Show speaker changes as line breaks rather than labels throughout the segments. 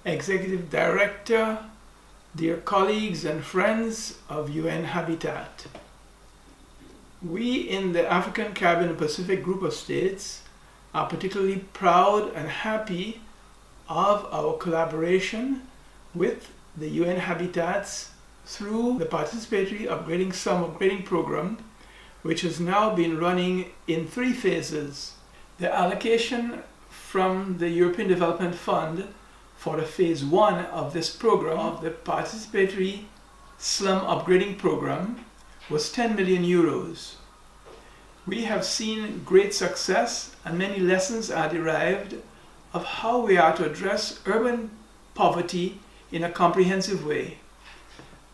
Executive Director, dear colleagues and friends of UN Habitat. We in the African, Caribbean and Pacific group of states are particularly proud and happy of our collaboration with the UN Habitats through the Participatory Slum Upgrading Program, which has now been running in 3 phases. The allocation from the European Development Fund for the phase 1 of this program, of the Participatory Slum Upgrading Program, was 10 million euros. We have seen great success and many lessons are derived of how we are to address urban poverty in a comprehensive way.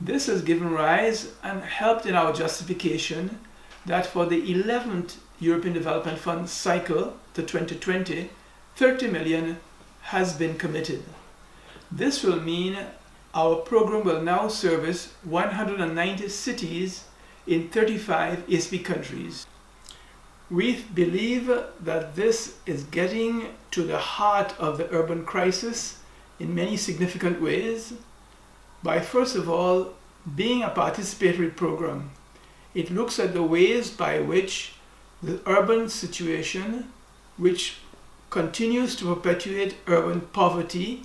This has given rise and helped in our justification that for the 11th European Development Fund cycle to 2020, 30 million has been committed. This will mean our program will now service 190 cities in 35 PSUP countries. We believe that this is getting to the heart of the urban crisis in many significant ways by, first of all, being a participatory program. It looks at the ways by which the urban situation, which continues to perpetuate urban poverty,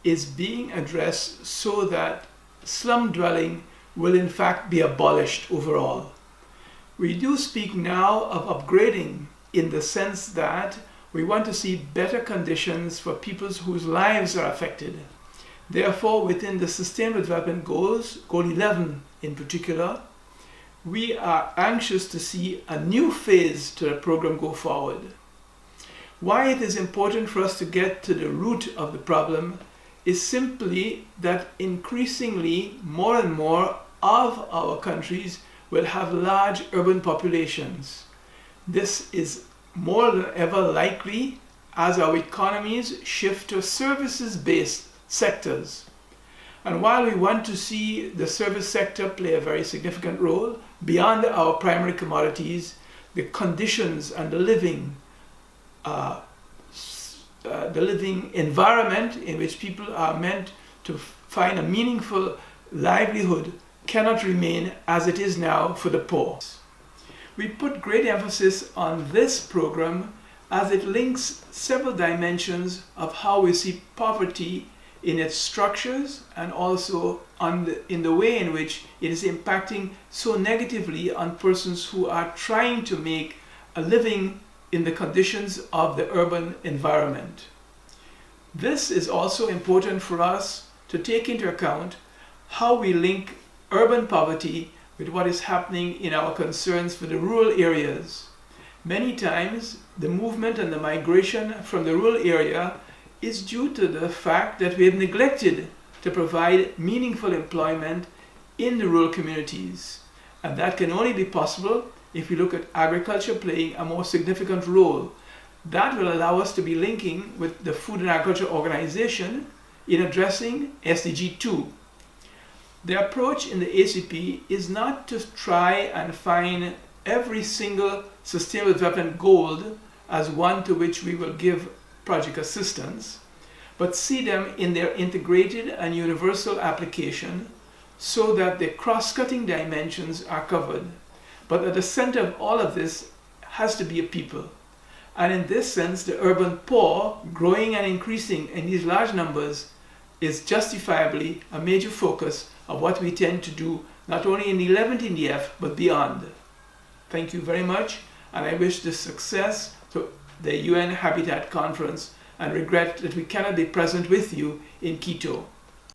is being addressed so that slum dwelling will in fact be abolished overall. We do speak now of upgrading in the sense that we want to see better conditions for people whose lives are affected. Therefore, within the Sustainable Development Goals, Goal 11 in particular, we are anxious to see a new phase to the program go forward. Why it is important for us to get to the root of the problem is simply that increasingly more and more of our countries will have large urban populations. This is more than ever likely as our economies shift to services-based sectors. And while we want to see the service sector play a very significant role, beyond our primary commodities, the conditions and the living environment in which people are meant to find a meaningful livelihood cannot remain as it is now for the poor. We put great emphasis on this program as it links several dimensions of how we see poverty in its structures and also in the way in which it is impacting so negatively on persons who are trying to make a living in the conditions of the urban environment. This is also important for us to take into account how we link urban poverty with what is happening in our concerns for the rural areas. Many times, the movement and the migration from the rural area is due to the fact that we have neglected to provide meaningful employment in the rural communities. And that can only be possible if we look at agriculture playing a more significant role. That will allow us to be linking with the Food and Agriculture Organization in addressing SDG 2. The approach in the ACP is not to try and find every single sustainable development goal as one to which we will give project assistance, but see them in their integrated and universal application so that the cross-cutting dimensions are covered. But at the center of all of this has to be a people. And in this sense, the urban poor, growing and increasing in these large numbers, is justifiably a major focus of what we tend to do, not only in the 11th NDF, but beyond. Thank you very much, and I wish this success to the UN Habitat Conference and regret that we cannot be present with you in Quito.